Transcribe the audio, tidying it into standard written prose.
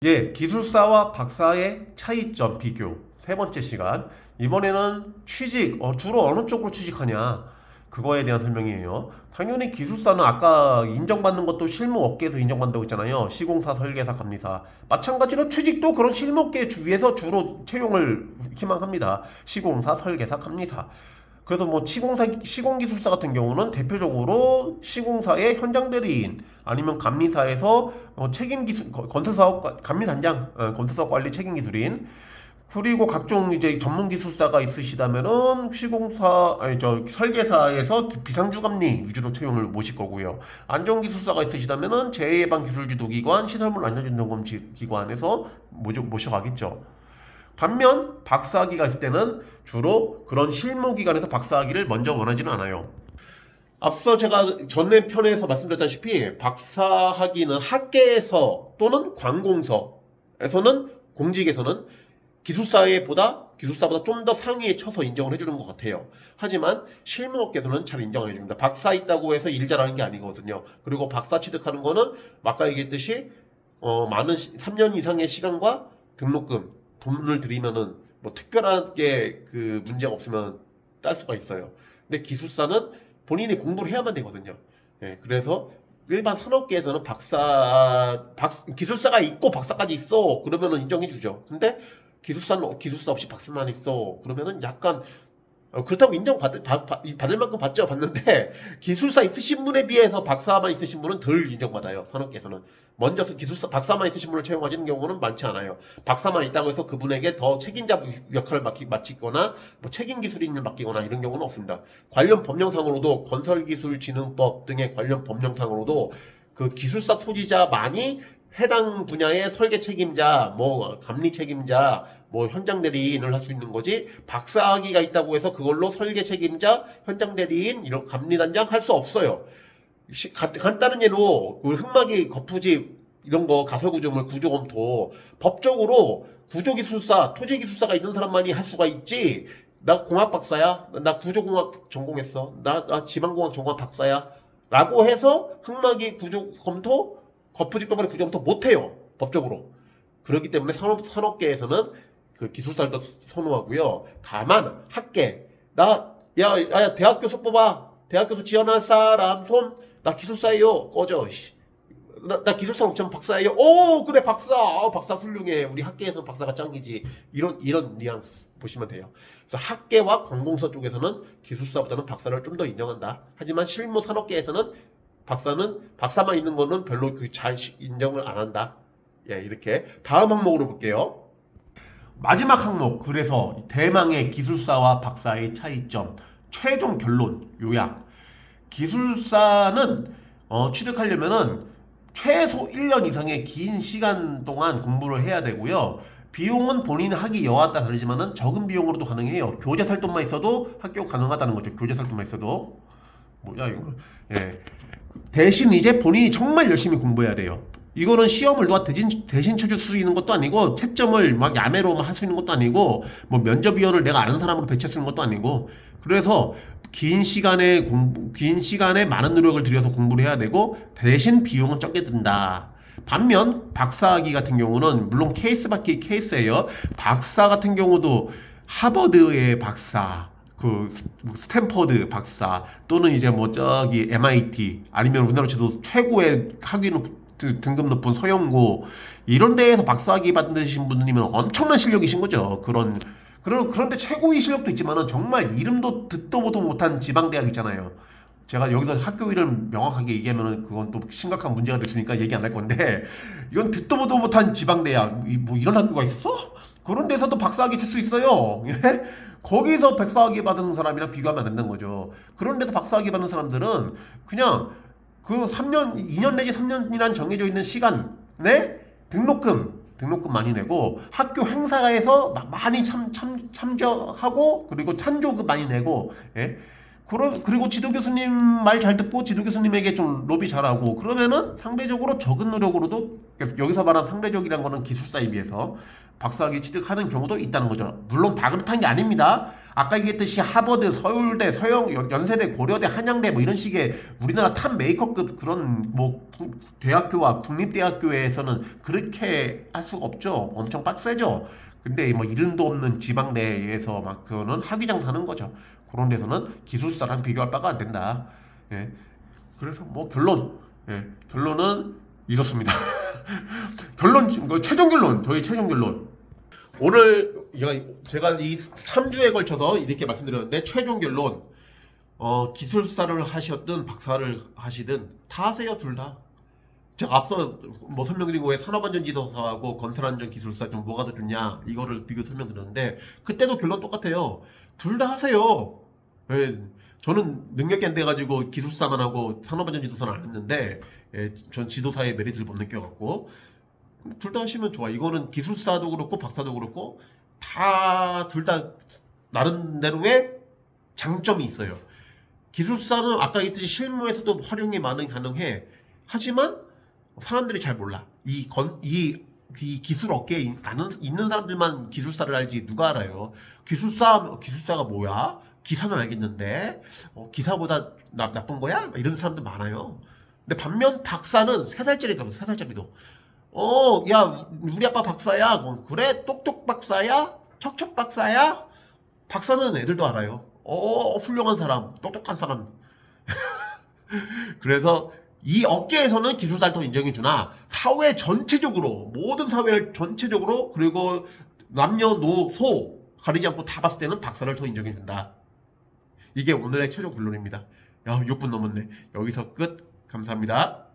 예, 기술사와 박사의 차이점 비교. 세 번째 시간. 이번에는 취직, 주로 어느 쪽으로 취직하냐. 그거에 대한 설명이에요. 당연히 기술사는 아까 인정받는 것도 실무 업계에서 인정받는다고 했잖아요. 시공사, 설계사, 감리사. 마찬가지로 취직도 그런 실무 업계 위에서 주로 채용을 희망합니다. 시공사, 설계사, 감리사. 그래서 뭐 시공기술사 같은 경우는 대표적으로 시공사의 현장 대리인 아니면 감리사에서 책임기술 건설사업 감리단장 건설사업 관리 책임기술인 그리고 각종 이제 전문기술사가 있으시다면은 시공사 아니 저 설계사에서 비상주감리 위주로 채용을 모실 거고요. 안전기술사가 있으시다면은 재해예방기술지도기관 시설물 안전진단검지기관에서 모셔가겠죠. 반면 박사학위가 있을 때는 주로 그런 실무기관에서 박사학위를 먼저 원하지는 않아요. 앞서 제가 전에 편에서 말씀드렸다시피 박사학위는 학계에서 또는 관공서에서는 공직에서는 기술사보다 좀 더 상위에 쳐서 인정을 해주는 것 같아요. 하지만 실무업계에서는 잘 인정 안 해줍니다. 박사 있다고 해서 일 잘하는 게 아니거든요. 그리고 박사 취득하는 거는 아까 얘기했듯이 많은 3년 이상의 시간과 등록금 돈을 들이면은 뭐 특별하게 그 문제가 없으면 딸 수가 있어요. 근데 기술사는 본인이 공부를 해야만 되거든요. 예, 그래서 일반 산업계에서는 기술사가 있고 박사까지 있어. 그러면은 인정해주죠. 근데 기술사 없이 박사만 있어. 그러면은 약간 그렇다고 받을 만큼 받죠. 받는데 기술사 있으신 분에 비해서 박사만 있으신 분은 덜 인정받아요. 산업계에서는 먼저 박사만 있으신 분을 채용하시는 경우는 많지 않아요. 박사만 있다고 해서 그분에게 더 책임자 역할을 맡기거나 뭐 책임 기술인을 맡기거나 이런 경우는 없습니다. 관련 법령상으로도 건설기술진흥법 등의 관련 법령상으로도 그 기술사 소지자만이 해당 분야의 설계 책임자, 뭐 감리 책임자, 뭐 현장 대리인을 할 수 있는 거지. 박사학위가 있다고 해서 그걸로 설계 책임자, 현장 대리인, 이런 감리단장 할 수 없어요. 간단한 예로 그 흙막이 거푸집 이런 거 가설구조물 구조검토 법적으로 구조기술사, 토지기술사가 있는 사람만이 할 수가 있지. 나 공학 박사야. 나 구조공학 전공했어. 나 지방공학 전공 박사야. 라고 해서 흙막이 구조검토 거푸집법원의 구조부터 못해요. 법적으로. 그렇기 때문에 산업계에서는 그 기술사를 선호하고요. 다만 학계 야 대학 교수 뽑아. 대학 교수 지원할 사람 손. 나 기술사예요. 꺼져. 나 기술사 없지만 박사예요. 오 그래 박사. 박사 훌륭해. 우리 학계에서는 박사가 짱이지. 이런 뉘앙스 보시면 돼요. 그래서 학계와 관공서 쪽에서는 기술사보다는 박사를 좀 더 인정한다. 하지만 실무 산업계에서는 박사만 있는 거는 별로 잘 인정을 안 한다. 예, 이렇게 다음 항목으로 볼게요. 마지막 항목. 그래서 대망의 기술사와 박사의 차이점. 최종 결론 요약. 기술사는 취득하려면은 최소 1년 이상의 긴 시간 동안 공부를 해야 되고요. 비용은 본인 학위 여하에 따라 다르지만은 적은 비용으로도 가능해요. 교재 살돈만 있어도 학교 가능하다는 거죠. 교재 살돈만 있어도. 뭐야 이거. 예. 대신 이제 본인이 정말 열심히 공부해야 돼요. 이거는 시험을 누가 대신 쳐줄 수 있는 것도 아니고 채점을 막 야매로 할 수 있는 것도 아니고 뭐 면접위원을 내가 아는 사람으로 배치할 수 있는 것도 아니고 그래서 긴 시간에 많은 노력을 들여서 공부를 해야 되고 대신 비용은 적게 든다. 반면 박사학위 같은 경우는 물론 케이스 바퀴 케이스예요. 박사 같은 경우도 하버드의 박사 그 스탠퍼드 박사 또는 이제 뭐 저기 MIT 아니면 우리나라 쳐도 최고의 등급 높은 서영고 이런 데에서 박사학위 받으신 분들이면 엄청난 실력이신 거죠. 그런데 최고의 실력도 있지만은 정말 이름도 듣도 보도 못한 지방대학 있잖아요. 제가 여기서 학교 이름 명확하게 얘기하면은 그건 또 심각한 문제가 됐으니까 얘기 안 할 건데 이건 듣도 보도 못한 지방대학 뭐 이런 학교가 있어? 그런 데서도 박사학위 줄 수 있어요. 예? 거기서 박사학위 받은 사람이랑 비교하면 안 된다는 거죠. 그런 데서 박사학위 받는 사람들은 그냥 그 3년, 2년 내지 3년이란 정해져 있는 시간에 등록금 많이 내고 학교 행사에서 많이 참여하고 그리고 찬조금 많이 내고 예? 그리고 지도 교수님 말 잘 듣고 지도 교수님에게 좀 로비 잘하고 그러면은 상대적으로 적은 노력으로도 여기서 말한 상대적이란 거는 기술사에 비해서 박사학위 취득하는 경우도 있다는 거죠. 물론 다 그렇다는 게 아닙니다. 아까 얘기했듯이 하버드, 서울대, 연세대, 고려대, 한양대 뭐 이런 식의 우리나라 탑 메이커급 그런 뭐 대학교와 국립대학교에서는 그렇게 할 수가 없죠. 엄청 빡세죠. 근데 뭐 이름도 없는 지방대에서 막 그거는 학위장 사는 거죠. 그런 데서는 기술사랑 비교할 바가 안 된다. 예. 그래서 뭐 결론은 이렇습니다. 최종 결론, 저희 최종 결론. 오늘 제가 이 3주에 걸쳐서 이렇게 말씀드렸는데, 최종 결론, 기술사를 하셨든 박사를 하시든 다 하세요, 둘 다. 제가 앞서 뭐 설명드린 거에 산업안전지도사하고 건설안전기술사 중 뭐가 더 좋냐 이거를 비교 설명드렸는데, 그때도 결론 똑같아요. 둘 다 하세요. 예, 저는 능력이 안 돼가지고 기술사만 하고 산업안전지도사는 안 했는데, 예, 전 지도사의 메리트를 못 느껴갖고 둘 다 하시면 좋아. 이거는 기술사도 그렇고 박사도 그렇고 다 둘 다 나름대로의 장점이 있어요. 기술사는 아까 얘기했듯이 실무에서도 활용이 가능해. 하지만 사람들이 잘 몰라. 이 기술 업계에 있는 사람들만 기술사를 알지 누가 알아요. 기술사가 뭐야? 기사는 알겠는데 기사보다 나쁜 거야? 이런 사람들 많아요. 근데 반면 박사는 3살짜리도 3살짜리도 야 우리 아빠 박사야. 그래? 똑똑 박사야? 척척 박사야? 박사는 애들도 알아요. 훌륭한 사람, 똑똑한 사람. 그래서 이 업계에서는 기술사를 더 인정해주나, 사회 전체적으로, 모든 사회를 전체적으로, 그리고 남녀노소 가리지 않고 다 봤을 때는 박사를 더 인정해준다. 이게 오늘의 최종 결론입니다. 야, 6분 넘었네. 여기서 끝. 감사합니다.